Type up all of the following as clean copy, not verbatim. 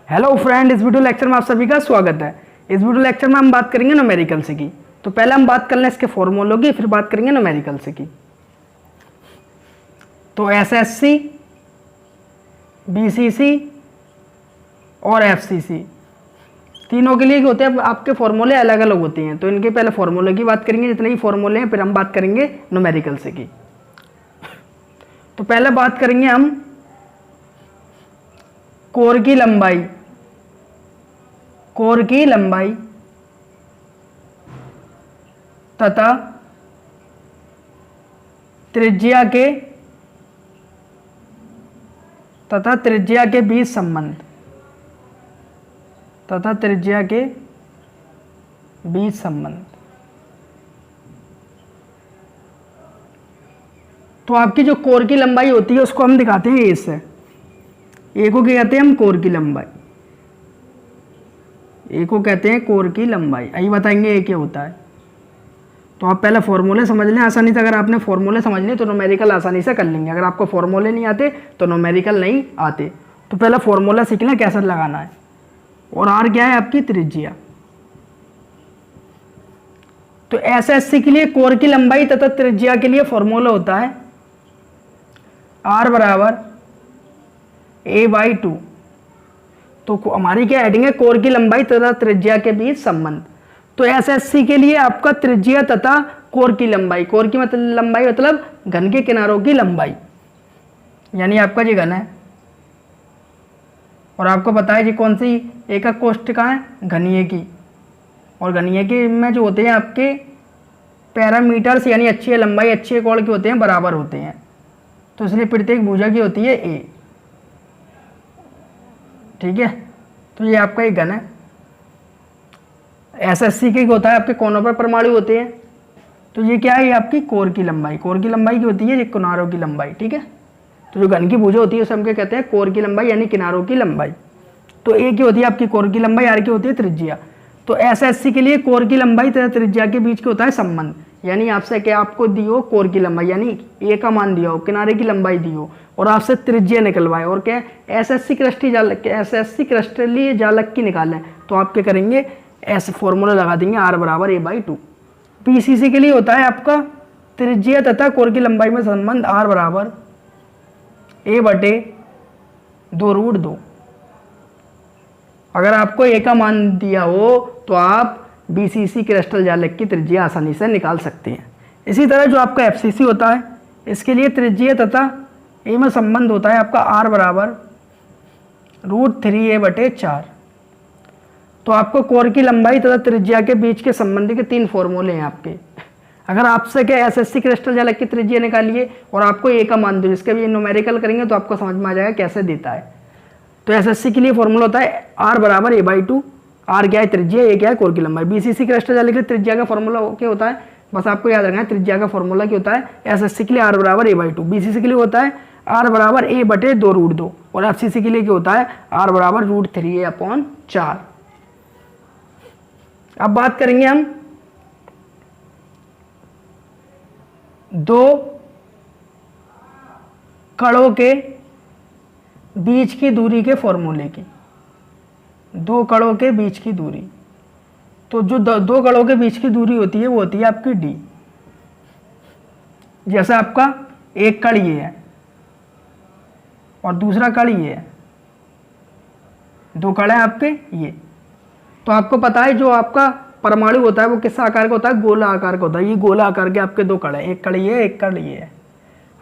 Hello friend, इस video lecture में आप सभी का स्वागत है। इस वीडियो लेक्चर में हम बात करेंगे न्यूमेरिकल्स की। तो पहले हम बात कर लें इसके फॉर्मूलों की, फिर बात करेंगे न्यूमेरिकल्स की। तो एसएससी, बीसीसी और एफसीसी तीनों के लिए क्या होते हैं, आपके फॉर्मूले अलग अलग होते हैं। तो इनके पहले फॉर्मूले की बात करेंगे, जितने भी फॉर्मूले हैं, फिर हम बात करेंगे न्यूमेरिकल्स की। तो पहले बात करेंगे हम कोर की लंबाई तथा त्रिज्या के बीच संबंध तो आपकी जो कोर की लंबाई होती है उसको हम दिखाते हैं ए से। ए को क्या कहते हैं हम? कोर की लंबाई। ए को कहते हैं कोर की लंबाई। आइए बताएंगे ए क्या होता है। तो आप पहले फॉर्मूले समझ लें आसानी से। अगर आपने फॉर्मूले समझ लिए तो न्यूमेरिकल आसानी से कर लेंगे। अगर आपको फॉर्मूले नहीं आते तो न्यूमेरिकल नहीं आते। तो पहले फॉर्मूला सीख लें कैसे लगाना है। और आर क्या है? आपकी त्रिज्या। तो एसएससी के लिए कोर की लंबाई तथा त्रिज्या के लिए फॉर्मूला होता है आर बराबर a/2। तो हमारी क्या हेडिंग है? कोर की लंबाई तथा त्रिज्या के बीच संबंध। तो एसएससी के लिए आपका त्रिज्या तथा कोर की लंबाई, कोर की लंबाई मतलब घन के किनारों की लंबाई, यानी आपका ये घन है। और आपको पता है जी कौन सी एकक कोष्ठिका है? घनीय की। और घनीय की में जो होते हैं आपके पैरामीटर्स, यानी अच्छी लंबाई अच्छे कोण के होते हैं, बराबर होते हैं। तो इसलिए प्रत्येक भुजा की होती है ए। ठीक है, तो ये आपका एक घन है। एसएससी के होता है आपके कोनों पर परमाणु होते हैं। तो ये क्या है? ये आपकी कोर की लंबाई। कोर की लंबाई की होती है ये किनारों की लंबाई। ठीक है, तो जो घन की भुजा होती है उसे हम क्या कहते हैं? कोर की लंबाई, यानी किनारों की लंबाई। तो ए की होती है आपकी कोर की लंबाई, आर की होती है त्रिज्या। तो एसएससी के लिए कोर की लंबाई तथा त्रिज्या के बीच के होता है संबंध। यानी आपसे क्या आपको दी हो कोर की लंबाई, यानी ए का मान दिया हो, किनारे की लंबाई दी हो, और आपसे त्रिज्या निकलवाए, और क्या एसएससी क्रिस्टलीय जालक की निकालें, तो आप क्या करेंगे? ऐसे फॉर्मूला लगा देंगे आर बराबर a/2। बीसीसी के लिए होता है आपका त्रिज्या तथा कोर की लंबाई में संबंध आर बराबर a/2√2। अगर आपको ए का मान दिया हो तो आप बीसीसी क्रिस्टल जालक की त्रिज्या आसानी से निकाल सकते हैं। इसी तरह जो आपका एफसीसी होता है, इसके लिए त्रिज्या तथा ए में संबंध होता है आपका आर बराबर √3a/4। तो आपको कोर की लंबाई तथा त्रिज्या के बीच के संबंध के 3 फॉर्मूले हैं आपके। अगर आपसे क्या एसएससी क्रिस्टल जालक की त्रिज्या निकालिए और आपको ए का मान दो, जिसके भी न्यूमेरिकल करेंगे तो आपको समझ में आ जाएगा कैसे देता है। तो एसएससी के लिए फॉर्मूला होता है आर बराबर a/2। आर क्या है? त्रिज्या। ए क्या है? कोर की लंबाई। बीसीसी क्रिस्टल जालक के लिए त्रिज्या का फॉर्मूला क्या होता है? बस आपको याद रखना है त्रिज्या का फॉर्मूला क्या होता है। एसएससी के लिए आर बराबर a/2, बीसीसी के लिए होता है आर बराबर a/2√2, और एफसीसी के लिए क्या होता है? आर बराबर √3a/4। अब बात करेंगे हम दो कणों के बीच की दूरी के फॉर्मूले की। दो कणों के बीच की दूरी, तो जो दो कणों के बीच की दूरी होती है वो होती है आपकी डी। जैसा आपका एक कण ये है और दूसरा कण ये है, दो कण है आपके ये। तो आपको पता है जो आपका परमाणु होता है वो किस आकार का होता है? गोला आकार का होता है। ये गोला आकार के आपके दो कण है, एक कण ये, एक कण ये है।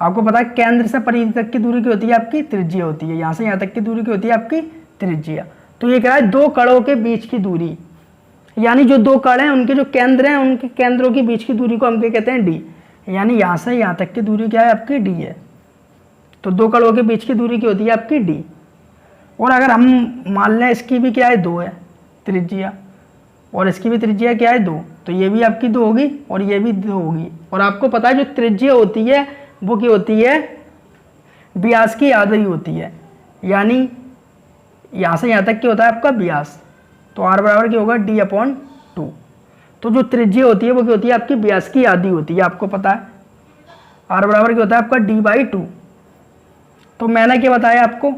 आपको पता है केंद्र से परिधि तक की दूरी की होती है आपकी त्रिज्या होती है। यहाँ से यहाँ तक की दूरी की होती है आपकी त्रिज्या। तो ये क्या है? दो कणों के बीच की दूरी, यानी जो दो कण हैं उनके जो केंद्र हैं उनके केंद्रों के बीच की दूरी को हम क्या कहते हैं? डी। यानी यहाँ से यहाँ तक की दूरी क्या है? आपकी डी है। तो दो कणों के बीच की दूरी की होती है आपकी डी। और अगर हम मान लें इसकी भी क्या है? 2 है त्रिज्या, और इसकी भी त्रिज्या क्या है? 2। तो ये भी आपकी 2 होगी और ये भी 2 होगी। और आपको पता है जो त्रिज्या होती है वो क्या होती है? व्यास की आधी होती है। यानी यहाँ से यहाँ तक क्या होता है आपका? व्यास। तो आर बराबर क्या होगा? d/2। तो जो त्रिज्या होती है वो क्या होती है? आपकी व्यास की आधी होती है। आपको पता है आर बराबर क्या होता है आपका? d/2। तो मैंने क्या बताया आपको?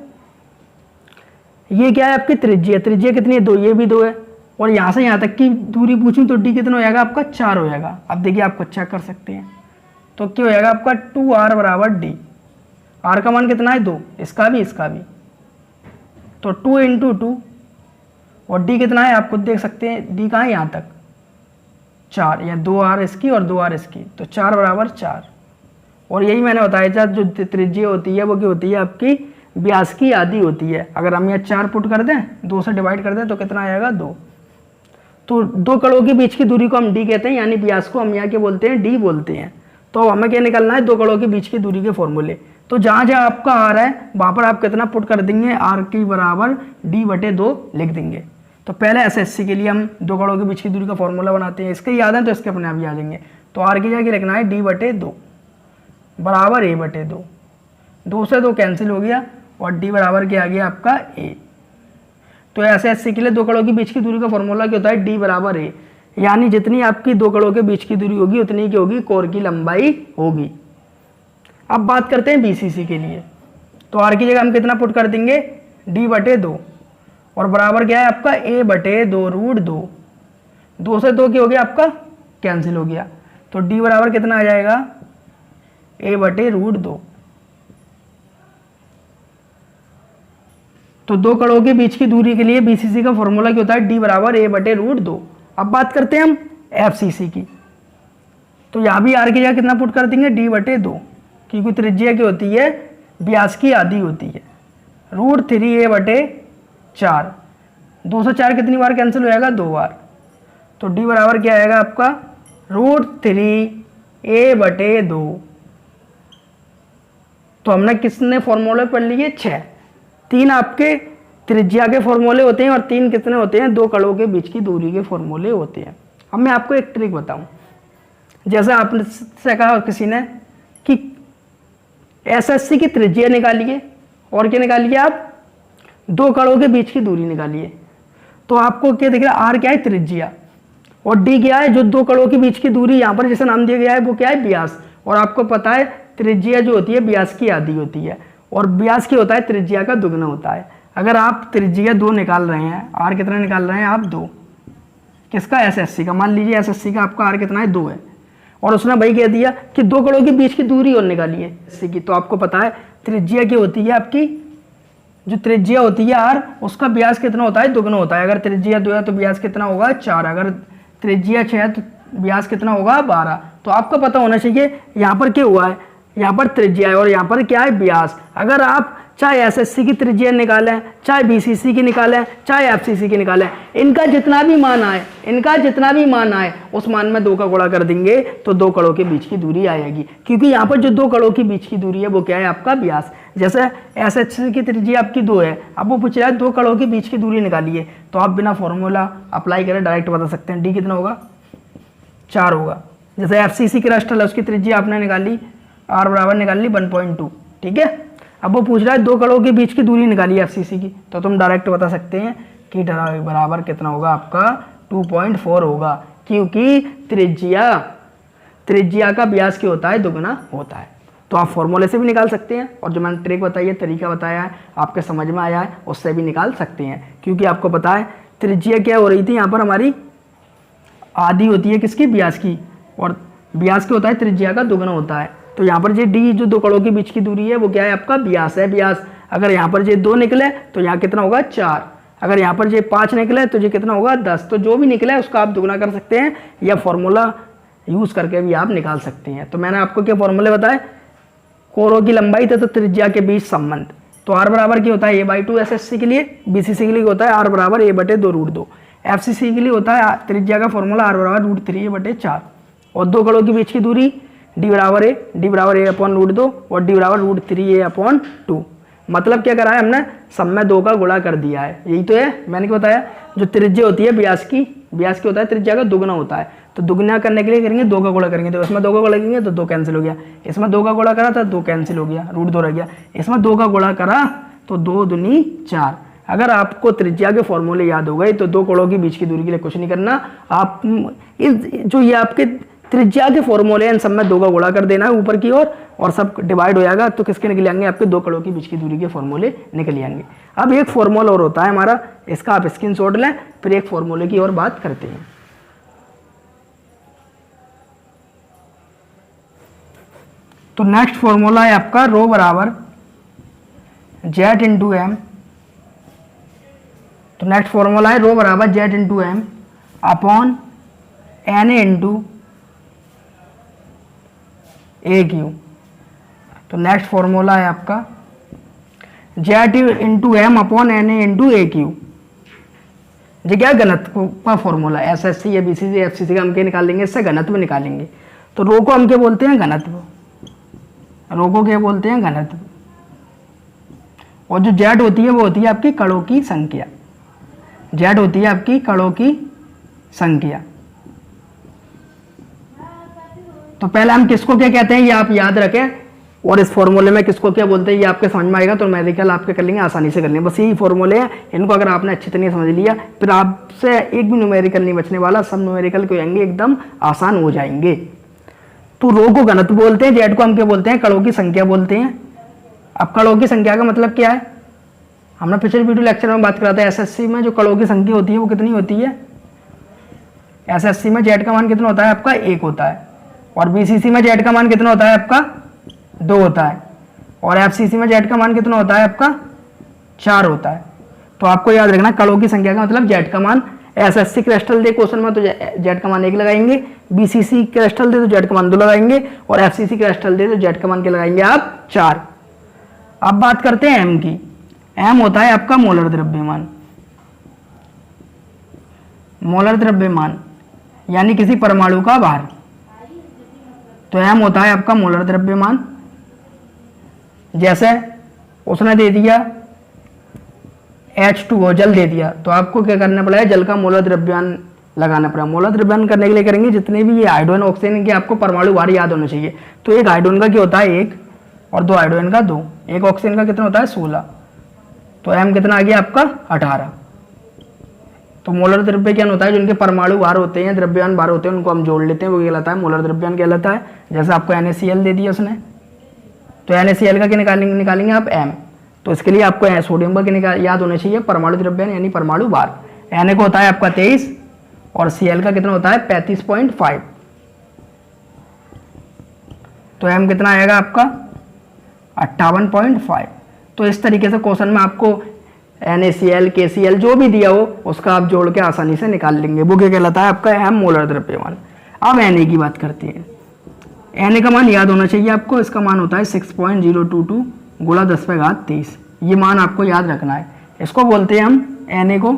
ये क्या है आपकी त्रिज्या, त्रिज्या कितनी है 2, ये भी 2 है, और यहाँ से यहाँ तक की दूरी पूछूं तो d कितना हो जाएगा आपका 4 हो जाएगा। अब देखिए आपको चेक कर सकते हैं, तो क्या हो जाएगा आपका 2r बराबर d, r का मान कितना है 2, इसका भी तो 2 इंटू 2, और d कितना है आप खुद देख सकते हैं, d कहाँ है यहाँ तक 4, या 2r इसकी और 2r इसकी, तो 4 बराबर 4। और यही मैंने बताया था जो त्रिज्या होती है वो क्या होती है आपकी व्यास की आधी होती है। अगर हम यहाँ 4 पुट कर दें, 2 से डिवाइड कर दें तो कितना आएगा 2। तो 2 कड़ों के बीच की दूरी को हम d कहते हैं, यानी व्यास को हम यहाँ क्या बोलते हैं d बोलते हैं। तो हमें क्या निकालना है 2 कड़ों के बीच की दूरी के फॉर्मूले। तो जहाँ जहाँ आपका r है वहाँ पर आप कितना पुट कर देंगे, r की बराबर d/2 लिख देंगे। तो पहले एसएससी के लिए हम 2 कड़ों के बीच की दूरी का फॉर्मूला बनाते हैं, इसके याद है तो इसके अपने आप ही आ जाएंगे। तो r की जगह लिखना है d/2 बराबर a/2, 2 से 2 कैंसिल हो गया और d बराबर क्या आ गया आपका a। तो एसएससी के लिए 2 कड़ों के बीच की दूरी का फॉर्मूला क्या होता है d बराबर a, यानी जितनी आपकी 2 कड़ों के बीच की दूरी होगी उतनी की होगी कोर की लंबाई होगी। अब बात करते हैं बीसीसी के लिए। तो r की जगह हम कितना पुट कर देंगे d/2, और बराबर क्या है आपका a/2√2, 2 से 2 क्या हो गया आपका कैंसिल हो गया, तो d बराबर कितना आ जाएगा a/√2। तो 2 कड़ों के बीच की दूरी के लिए बीसीसी का फॉर्मूला क्या होता है d बराबर a/√2। अब बात करते हैं हम एफसीसी की। तो यहाँ भी r की जगह कितना पुट कर देंगे d/2, क्योंकि त्रिज्या क्या होती है व्यास की आधी होती है, √3a/4, 2 से 4 कितनी बार कैंसिल हो जाएगा 2 बार। तो d बराबर क्या आएगा आपका √3a/2। तो हमने कितने फॉर्मूले पढ़ लिए 6, 3 आपके त्रिज्या के फॉर्मूले होते हैं और 3 कितने होते हैं 2 कड़ों के बीच की दूरी के फॉर्मूले होते हैं। अब मैं आपको एक ट्रिक बताऊं, जैसे आपने से कहा किसी ने कि एसएससी की त्रिज्या निकालिए और क्या निकालिए आप 2 कड़ों के बीच की दूरी निकालिए। तो आपको क्या दिख रहा है r क्या है त्रिज्या, और d क्या है जो 2 कड़ों के बीच की दूरी यहाँ पर जैसे नाम दिया गया है वो क्या है व्यास। और आपको पता है त्रिज्या जो होती है व्यास की आधी होती है, और व्यास क्या होता है त्रिज्या का दुगना होता है। अगर आप त्रिज्या 2 निकाल रहे हैं, r कितना निकाल रहे हैं आप 2, किसका एसएससी का, मान लीजिए एसएससी का आपका r कितना है 2 है, और उसने भाई कह दिया कि 2 कड़ों के बीच की दूरी और निकालिए एसएससी की। तो आपको पता है त्रिज्या क्या होती है आपकी, जो त्रिज्या होती है r उसका व्यास कितना होता है दुगना होता है। अगर त्रिज्या 2 है तो व्यास कितना होगा 4, अगर त्रिज्या 6 है तो व्यास कितना होगा 12। तो आपको पता होना चाहिए यहाँ पर क्या हुआ है, यहाँ पर त्रिज्या है और यहाँ पर क्या है व्यास। अगर आप चाहे एसएससी की त्रिज्या निकालें, चाहे बीसीसी की निकालें, चाहे एफसीसी की निकालें, इनका जितना भी मान आए उस मान में 2 का गुणा कर देंगे तो 2 कड़ों के बीच की दूरी आएगी, क्योंकि यहाँ पर जो 2 कड़ों के बीच की दूरी है वो क्या है आपका व्यास। जैसे एसएससी की त्रिज्या आपकी 2 है, अब वो पूछ रहा है 2 कड़ों के बीच की दूरी निकालिए, तो आप बिना फॉर्मूला अप्लाई करें डायरेक्ट बता सकते हैं डी कितना होगा 4 होगा। जैसे एफसीसी की राष्ट्रल है उसकी त्रिज्या आपने निकाली r बराबर निकाल ली 1.2, ठीक है। अब वो पूछ रहा है 2 कड़ों के बीच की दूरी निकाली एफसीसी की, तो तुम डायरेक्ट बता सकते हैं कि बराबर कितना होगा आपका 2.4 होगा, क्योंकि त्रिज्या का व्यास क्या होता है दुगना होता है। तो आप फॉर्मूले से भी निकाल सकते हैं, और जो मैंने ट्रिक बताई है तरीका बताया है आपके समझ में आया है उससे भी निकाल सकते हैं, क्योंकि आपको पता है त्रिज्या क्या हो रही थी यहाँ पर हमारी आधी होती है किसकी व्यास की, और व्यास क्या होता है त्रिज्या का दुगना होता है। तो यहाँ पर जो डी जो 2 कड़ों के बीच की दूरी है वो क्या है आपका व्यास है, व्यास। अगर यहाँ पर जो 2 निकले तो यहाँ कितना होगा 4, अगर यहाँ पर जो 5 निकले तो ये कितना होगा 10। तो जो भी निकले उसका आप दुगना कर सकते हैं या फॉर्मूला यूज़ करके भी आप निकाल सकते हैं। तो मैंने आपको क्या फॉर्मूले बताए, कोरों की लंबाई तथा त्रिज्या के बीच संबंध। तो r बराबर क्या होता है a/2 एसएससी के लिए, बीसीसी के लिए होता है r बराबर a/2√2, एफसीसी के लिए होता है त्रिज्या का फॉर्मूला r बराबर √3a/4, और 2 कड़ों के बीच की दूरी d बराबर a √2 और d बराबर √3a/2। मतलब क्या करा है हमने, सब में 2 का गुणा कर दिया है, यही तो है। मैंने क्या बताया, जो त्रिज्या होती है व्यास की होता है त्रिज्या का दुगना होता है, तो दुगना करने के लिए करेंगे 2 का गुणा करेंगे, तो इसमें 2 का गुणा करेंगे तो 2 कैंसिल हो गया, इसमें 2 का गुणा करा था 2 कैंसिल हो गया, √2 रह गया, इसमें 2 का गुणा करा तो 2 दूनी 4। अगर आपको त्रिज्या के फॉर्मूले याद हो गए तो 2 कड़ों के बीच की दूरी के लिए कुछ नहीं करना, आप जो ये आपके त्रिज्या के फॉर्मूले इन सब में 2 का गुणा कर देना है ऊपर की ओर और सब डिवाइड हो जाएगा, तो किसके निकल आएंगे आपके 2 कड़ों के बीच की दूरी के फॉर्मूले निकल आएंगे। अब एक फॉर्मूला और होता है हमारा, इसका आप स्क्रीनशॉट लें, फिर एक फॉर्मूले की और बात करते हैं। तो नेक्स्ट फॉर्मूला है आपका रो बराबर जेड इंटू एम। तो नेक्स्ट फॉर्मूला है रो बराबर Z into M upon N A into A Q. तो नेक्स्ट फॉर्मूला है आपका Z into M upon N A into A Q. ये क्या घनत्व का फॉर्मूला है, एसएससी या बीसीसी एफसीसी का हम क्या निकालेंगे, इससे घनत्व निकालेंगे। तो रो को हम क्या बोलते हैं, घनत्व। रो को क्या बोलते हैं, घनत्व। और जो जेड होती है वो होती है आपकी कणों की संख्या। जेड होती है आपकी कणों की संख्या। तो पहले हम किसको क्या कहते हैं ये आप याद रखें, और इस फॉर्मूले में किसको क्या बोलते हैं ये आपके समझ में आएगा, तो न्यूमेरिकल आपके कर लेंगे, आसानी से कर लेंगे। बस यही फॉर्मूले हैं, इनको अगर आपने अच्छी तरह समझ लिया फिर आपसे एक भी न्यूमेरिकल नहीं बचने वाला, सब न्यूमेरिकल को आएंगे एकदम आसान हो जाएंगे। तो रो को घनत्व बोलते हैं, जेड को हम क्या बोलते हैं, कणों की संख्या बोलते हैं। अब कणों की संख्या का मतलब क्या है, हमने पिछले वीडियो लेक्चर में बात करा था, एसएससी में जो कणों की संख्या होती है वो कितनी होती है, एसएससी में जेड का मान कितना होता है आपका 1 होता है, और बीसीसी में जेड का मान कितना होता है आपका 2 होता है, और एफसीसी में जेड का मान कितना होता है आपका 4 होता है। तो आपको याद रखना कणों की संख्या का मतलब जेड का मान, एसएससी क्रिस्टल दे क्वेश्चन में तो जेड का मान 1 लगाएंगे, बीसीसी क्रिस्टल दे तो जेड का मान 2 लगाएंगे, और एफसीसी क्रिस्टल दे तो जेड का मान क्या लगाएंगे आप 4। अब बात करते हैं एम की। एम होता है आपका मोलर द्रव्यमान। मोलर द्रव्यमान यानी किसी परमाणु का भार। तो एम होता है आपका मोलर द्रव्यमान। जैसे उसने दे दिया H2O जल दे दिया, तो आपको क्या करना पड़ेगा, जल का मोलर द्रव्यमान लगाना पड़ेगा। मोलर द्रव्यमान करने के लिए करेंगे जितने भी ये हाइड्रोजन ऑक्सीजन के आपको परमाणु भार याद होने चाहिए। तो एक हाइड्रोजन का क्या होता है 1 और 2 हाइड्रोजन का 2, एक ऑक्सीजन का कितना होता है 16। तो एम कितना आ गया आपका 18। तो मोलर द्रव्यमान होता है जिनके परमाणु भार होते हैं, द्रव्यमान भार होते हैं, उनको हम जोड़ लेते हैं, वो कहलाता है मोलर द्रव्यमान कहलाता है। जैसे आपको NaCl दे दिया उसने, तो NaCl का क्या निकालेंगे आप m। तो इसके लिए आपको सोडियम का याद होना चाहिए परमाणु द्रव्यमान यानी परमाणु भार। Na का होता है आपका 23 और Cl का कितना होता है 35.5। तो m कितना आएगा आपका 58.5। तो इस तरीके से क्वेश्चन में आपको NaCl KCl जो भी दिया हो उसका आप जोड़ के आसानी से निकाल लेंगे, वो क्या कहलाता है आपका एम मोलर द्रव्यमान। अब Na की बात करते हैं। Na का मान याद होना चाहिए आपको, इसका मान होता है 6.022 गुणा 10⁻23। ये मान आपको याद रखना है। इसको बोलते हैं हम Na को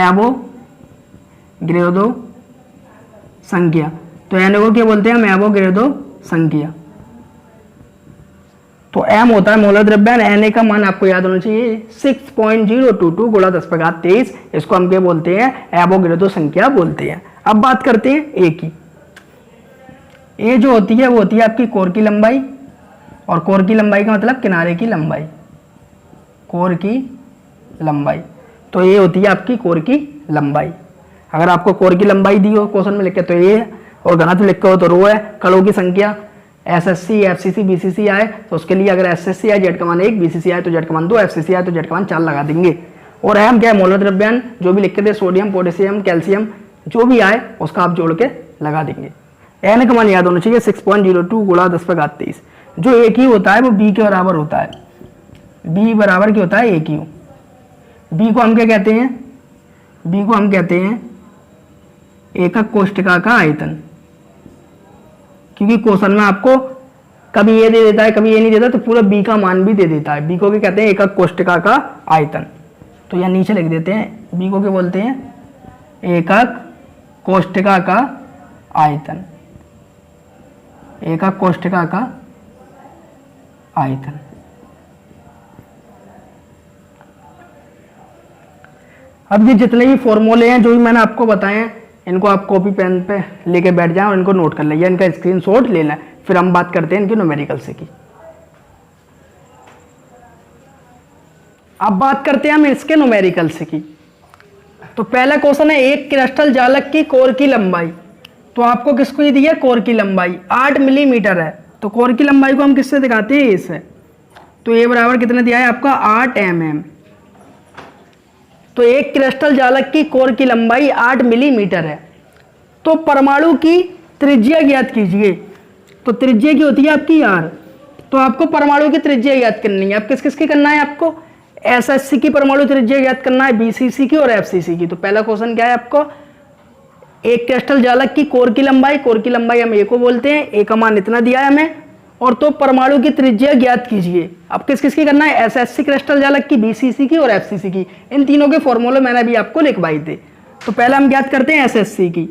एवोगैड्रो संख्या। तो Na को क्या बोलते हैं हम, एवोगैड्रो संख्या। तो m होता है मोलर द्रव्यमान, Na का मान आपको याद होना चाहिए 6.022 गुणा 10⁻23। इसको हम क्या बोलते हैं, एवोगैड्रो संख्या बोलते हैं। अब बात करते हैं A की। A जो होती है वो होती है आपकी कोर की लंबाई, और कोर की लंबाई का मतलब किनारे की लंबाई, कोर की लंबाई। तो ये होती है आपकी कोर की लंबाई। अगर आपको कोर की लंबाई दी हो क्वेश्चन में लिख के तो ये है, और घनत्व लिखे हो तो रो है। कणों की संख्या एसएससी एफसीसी बीसीसी आए तो उसके लिए अगर एसएससी आए जेड का मान 1, बीसीसी आए तो जेड का मान 2, एफसीसी आए तो जेड का मान 4 लगा देंगे। और एम क्या है, मोलर द्रव्यमान, जो भी लिख के दे सोडियम पोटेशियम कैल्शियम जो भी आए उसका आप जोड़ के लगा देंगे। एन का मान याद होना चाहिए 6.02 गुणा 10⁻23। जो एक ही होता है वो बी के बराबर होता है, बी बराबर क्या होता है एक ही। बी को हम क्या कहते हैं, बी को हम कहते हैं एकक कोष्ठिका का आयतन। क्योंकि क्वेश्चन में आपको कभी ये दे देता है कभी ये नहीं देता, तो पूरा बी का मान भी दे देता है। बी को क्या कहते हैं, एकक कोष्ठिका का आयतन। तो यहाँ नीचे लिख देते हैं, बी को क्या बोलते हैं, एकक कोष्ठिका का आयतन, एकक कोष्ठिका का आयतन। अब ये जितने भी फॉर्मूले हैं जो भी मैंने आपको बताए हैं, इनको आप कॉपी पेन पे लेके बैठ जाएं और इनको नोट कर लें या इनका स्क्रीनशॉट ले लें। फिर हम बात करते हैं इनके न्यूमेरिकल से की। अब बात करते हैं हम इसके न्यूमेरिकल से की। तो पहला क्वेश्चन है, एक क्रिस्टल जालक की कोर की लंबाई। तो आपको किसको ये दिया, कोर की लंबाई 8 मिलीमीटर है, तो कोर की लंबाई को हम किससे दिखाते हैं, ए से। तो ए बराबर कितना दिया है आपका 8 mm। तो एक क्रिस्टल जालक की कोर की लंबाई 8 मिलीमीटर है। तो परमाणु की त्रिज्या ज्ञात कीजिए। तो त्रिज्या की होती है आपकी r। तो आपको परमाणु की त्रिज्या ज्ञात करनी है। आप किस किस की करना है, आपको एसएससी की परमाणु त्रिज्या ज्ञात करना है, बीसीसी की और एफसीसी की। तो पहला क्वेश्चन क्या है आपको, एक क्रिस्टल जालक की कोर की लंबाई हम ए को बोलते हैं, ए का मान इतना दिया है हमें, और तो परमाणु की त्रिज्या ज्ञात कीजिए। अब किस किस की करना है, एसएससी क्रिस्टल जालक की, बीसीसी की और एफसीसी की। इन तीनों के फॉर्मूले मैंने अभी आपको लिखवाए थे। तो पहला हम ज्ञात करते हैं एसएससी की।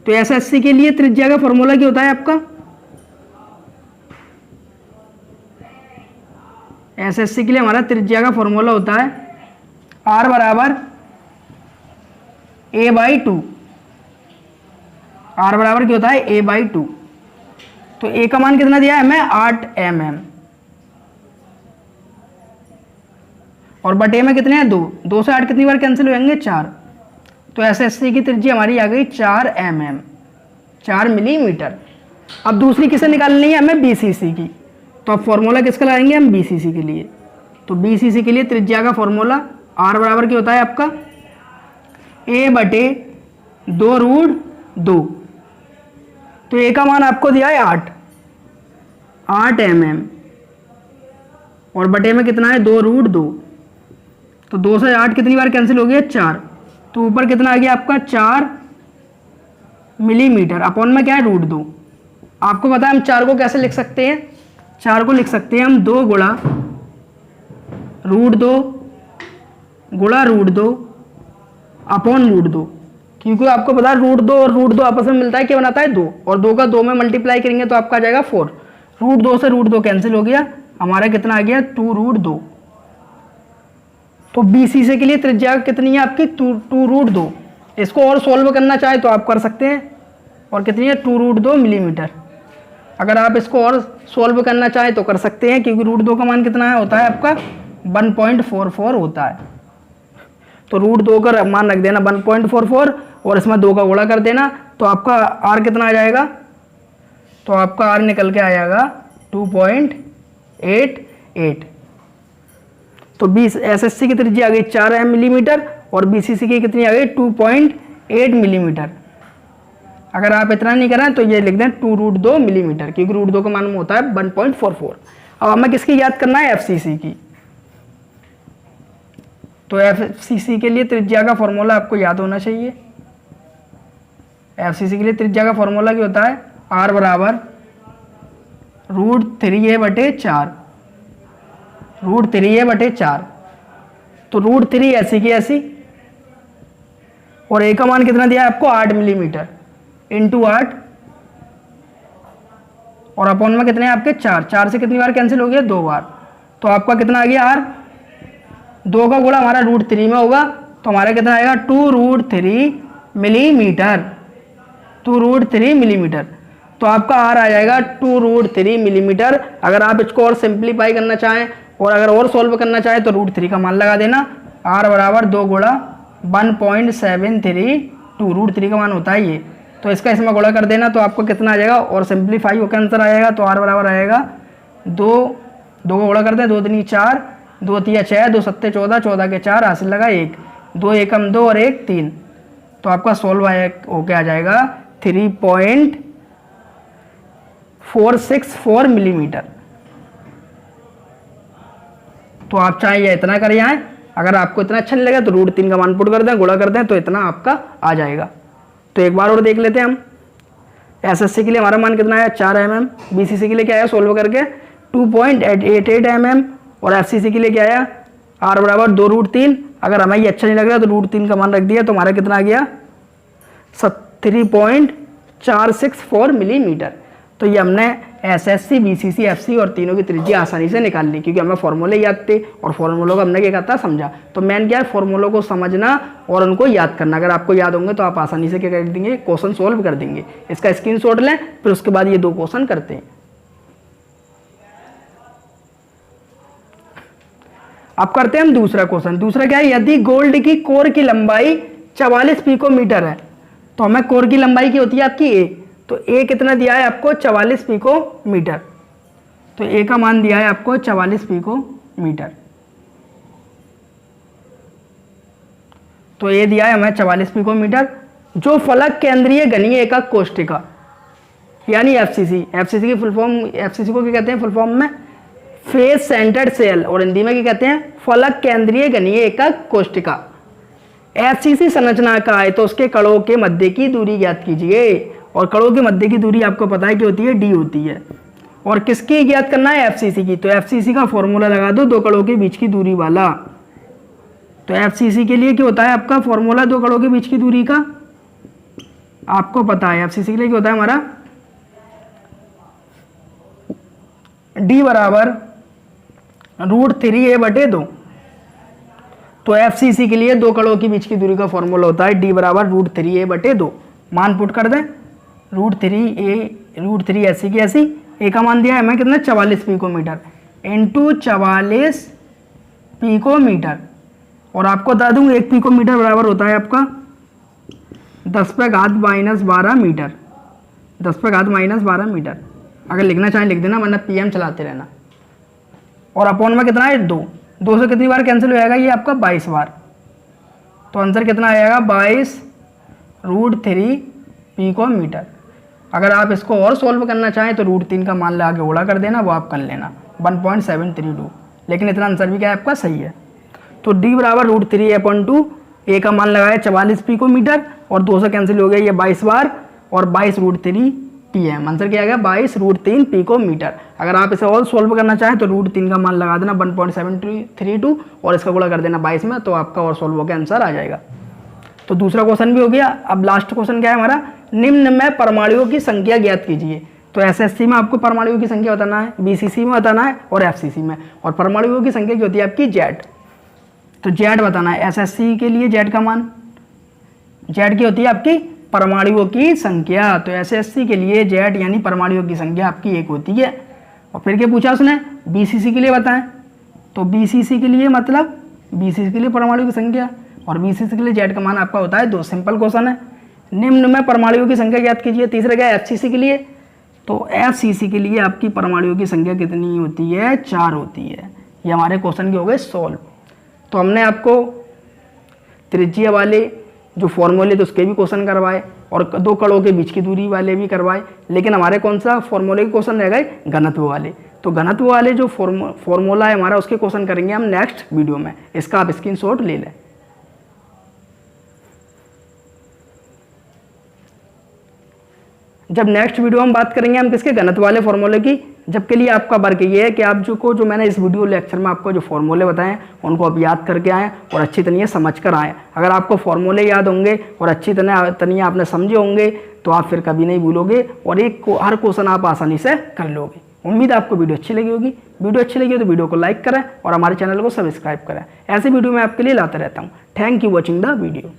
तो एसएससी के लिए त्रिज्या का फॉर्मूला क्या होता है आपका, एसएससी के लिए हमारा त्रिज्या का फॉर्मूला होता है r बराबर a/2। r बराबर क्या होता है, a/2। तो a का मान कितना दिया है हमें, 8 mm, और बटे में कितने हैं, 2। 2 से 8 कितनी बार कैंसिल हो जाएंगे, 4। तो एसएससी की त्रिज्या हमारी आ गई 4 mm, 4 मिलीमीटर। अब दूसरी किसे निकालनी है हमें, बीसीसी की। तो अब फॉर्मूला किसका लगाएंगे हम, बीसीसी के लिए। तो बीसीसी के लिए त्रिज्या का फॉर्मूला r बराबर क्या होता है आपका, a/2√2। तो a का मान आपको दिया है 8 mm, और बटे में कितना है, 2√2। तो 2 से 8 कितनी बार कैंसिल हो गया, 4। तो ऊपर कितना आ गया आपका, 4 मिलीमीटर, अपॉन में क्या है, √2। आपको पता है हम 4 को कैसे लिख सकते हैं, 4 को लिख सकते हैं हम 2 गुणा √2 अपॉन √2, क्योंकि आपको पता है √2 और √2 आपस में मिलता है, क्या बनाता है, 2, और 2 का 2 में मल्टीप्लाई करेंगे तो आपका आ जाएगा 4। √2 से √2 कैंसिल हो गया, हमारा कितना आ गया, 2√2। तो बीसीसी के लिए त्रिज्या कितनी है आपकी, 2√2। इसको और सोल्व करना चाहे तो आप कर सकते हैं, और कितनी है, 2√2 मिलीमीटर। अगर आप इसको और सोल्व करना चाहें तो कर सकते हैं, क्योंकि √2 का मान कितना है, होता है आपका 1.44 होता है। तो √2 का मान रख देना 1.44, और इसमें 2 का गुणा कर देना, तो आपका r कितना आ जाएगा, तो आपका r निकल के आ जाएगा 2.88। तो एसएससी की त्रिज्या आ गई 4 मिलीमीटर, और बीसीसी की कितनी आ गई, 2.8 मिलीमीटर। अगर आप इतना नहीं करें तो ये लिख दें 2√2 मिलीमीटर, क्योंकि √2 का मान होता है 1.44। अब हमें किसकी याद करना है, एफसीसी की। तो एफसीसी के लिए त्रिज्या का फॉर्मूला आपको याद होना चाहिए। एफसीसी के लिए त्रिज्या का फॉर्मूला क्या होता है, r बराबर √3a/4, √3a/4। तो √3 ऐसी की ऐसी, और a का मान कितना दिया है आपको, 8 मिलीमीटर इंटू 8, और अपॉन में कितने हैं आपके, 4। 4 से कितनी बार कैंसिल हो गया, 2 बार। तो आपका कितना आ गया, r 2 का गुणा हमारा √3 में होगा, तो हमारा कितना आएगा, 2√3 मिलीमीटर, 2√3 मिलीमीटर। तो आपका r आ जाएगा 2√3 मिलीमीटर। अगर आप इसको और सिंप्लीफाई करना चाहें और अगर और सोल्व करना चाहें तो √3 का मान लगा देना। r बराबर 2 गुणा 1.732, √3 का मान होता है ये, तो इसका इसमें गुणा कर देना, तो आपको कितना आ जाएगा, और सिंप्लीफाई होकर आंसर आएगा। तो r बराबर आएगा 2 को गुणा कर दें, 2 दूनी 4, 2 तिया 6, 2 सत्ते 14, 14 के 4, हासिल लगा 1, 2 एकम 2 और 1 3। तो आपका सोल्व होके आ जाएगा 3.464 मिलीमीटर। तो आप चाहे या इतना कर आए, अगर आपको इतना अच्छा नहीं लगा तो √3 का मान पुट कर दें, गुणा कर दें, तो इतना आपका आ जाएगा। तो एक बार और देख लेते हैं हम। एसएससी के लिए हमारा मान कितना है, 4 mm, बीसीसी के लिए क्या आया सोल्व करके 2.88 mm, और एफसीसी के लिए क्या आया, r बराबर 2√3। अगर हमें ये अच्छा नहीं लग रहा तो √3 का मान रख दिया, तो हमारा कितना आ गया, 3.464 मिलीमीटर। तो ये हमने एसएससी, बीसीसी, एफसी और तीनों की त्रिज्या आसानी से निकाल ली, क्योंकि हमें फॉर्मूले याद थे, और फॉर्मूलों को हमने क्या कहता है, समझा। तो मेन क्या है, फॉर्मूलों को समझना और उनको याद करना। अगर आपको याद होंगे तो आप आसानी से क्या कर देंगे, क्वेश्चन सोल्व कर देंगे। इसका स्क्रीनशॉट लें, फिर उसके बाद ये 2 क्वेश्चन करते हैं। अब करते हैं हम दूसरा क्वेश्चन। दूसरा क्या है, यदि गोल्ड की कोर की लंबाई 44 पिकोमीटर है तो हमें कोर की लंबाई की होती है आपकी ए, तो ए कितना दिया है आपको 44 पिकोमीटर, तो ए का मान दिया है आपको 44 पिकोमीटर, तो ए दिया है हमें 44 पिकोमीटर, जो फलक केंद्रीय घनीय एकक कोष्ठिका यानी एफसीसी, एफसीसी की फुल फॉर्म, एफसीसी को क्या कहते हैं फुल फॉर्म में, फेस सेंटर्ड सेल, और हिंदी में क्या कहते हैं फलक केंद्रीय घनीय एकक कोष्ठिका। एफसीसी संरचना का है तो उसके कणों के मध्य की दूरी ज्ञात कीजिए, और कणों के मध्य की दूरी आपको पता है कि होती है डी होती है, और किसकी ज्ञात करना है एफसीसी की, तो एफसीसी का फॉर्मूला लगा दो दो कणों के बीच की दूरी वाला। तो एफसीसी के लिए क्या होता है आपका फॉर्मूला दो कणों के बीच की दूरी का, आपको पता है एफसीसी के लिए क्या होता है हमारा डी बराबर √3a/2। तो एफसीसी के लिए दो कणों के बीच की दूरी का फॉर्मूला होता है डी बराबर √3a/2। मान पुट कर दें √3 ऐसी की ऐसी, ए का मान दिया है हमें कितना 44 पिकोमीटर इंटू 44 पिकोमीटर, और आपको बता दूं 1 पिकोमीटर बराबर होता है आपका 10⁻⁻12 मीटर, 10⁻⁻12 मीटर। अगर लिखना चाहें लिख देना, वरना पीएम चलाते रहना। और अपॉन में कितना है 2 से कितनी बार कैंसिल हो जाएगा ये आपका 22 बार, तो आंसर कितना आएगा 22√3 पिकोमीटर। अगर आप इसको और सोल्व करना चाहें तो √3 का मान लगा के गुणा कर देना, वो आप कर लेना 1.732, लेकिन इतना आंसर भी क्या है आपका सही है। तो डी बराबर √3a/2, ए का मान लगाया 44 पिकोमीटर और 2 से कैंसिल हो गया ये 22 बार, और 22√3 पीएम, आंसर क्या आ गया 22√3 पिकोमीटर। अगर आप इसे और सोल्व करना चाहें तो √3 का मान लगा देना 1.732 और इसका गुणा कर देना 22 में, तो आपका और सोल्व होकर आंसर आ जाएगा। तो दूसरा क्वेश्चन भी हो गया। अब लास्ट क्वेश्चन क्या है हमारा, निम्न में परमाणुओं की संख्या ज्ञात कीजिए। तो एसएससी में आपको परमाणुओं की संख्या बताना है, बीसीसी में बताना है और एफसीसी में, और परमाणुओं की संख्या की होती है आपकी जेड। तो जेड बताना है एसएससी के लिए, जेड का मान, जेड की होती है आपकी परमाणुओं की संख्या। तो एसएससी के लिए जेड यानी परमाणुओं की संख्या आपकी 1 होती है। और फिर क्या पूछा उसने, बीसीसी के लिए बताएं, तो बीसीसी के लिए मतलब बीसीसी के लिए परमाणु की संख्या, और बीसीसी के लिए जेड का मान आपका होता है 2। सिंपल क्वेश्चन है। निम्न में परमाणुओं की संख्या ज्ञात कीजिए। तीसरा क्या है एफसीसी के लिए, तो एफसीसी के लिए आपकी परमाणुओं की संख्या कितनी होती है 4 होती है। ये हमारे क्वेश्चन के हो गए सॉल्व। तो हमने आपको त्रिज्या वाले जो फॉर्मूले थे उसके भी क्वेश्चन करवाए, और 2 कणों के बीच की दूरी वाले भी करवाए, लेकिन हमारे कौन सा फॉर्मूले के क्वेश्चन रह गए घनत्व वाले। तो घनत्व वाले जो फॉर्मूला है हमारा उसके क्वेश्चन करेंगे हम नेक्स्ट वीडियो में, इसका आप स्क्रीनशॉट ले लें। जब नेक्स्ट वीडियो हम बात करेंगे हम किसके, घनत्व वाले फॉर्मूले की। जबके लिए आपका वर्क ये है कि आप जो मैंने इस वीडियो लेक्चर में आपको जो फॉर्मूले बताएं उनको आप याद करके आएँ और अच्छी तरह समझ कर आएँ। अगर आपको फॉर्मूले याद होंगे और अच्छी तरह आपने समझे होंगे तो आप फिर कभी नहीं भूलोगे, और हर क्वेश्चन आप आसानी से कर लोगे। उम्मीद है आपको वीडियो अच्छी लगी होगी। वीडियो अच्छी लगी हो तो वीडियो को लाइक करें और हमारे चैनल को सब्सक्राइब करें। ऐसे वीडियो मैं आपके लिए लाता रहता हूँ। Thank you watching the video.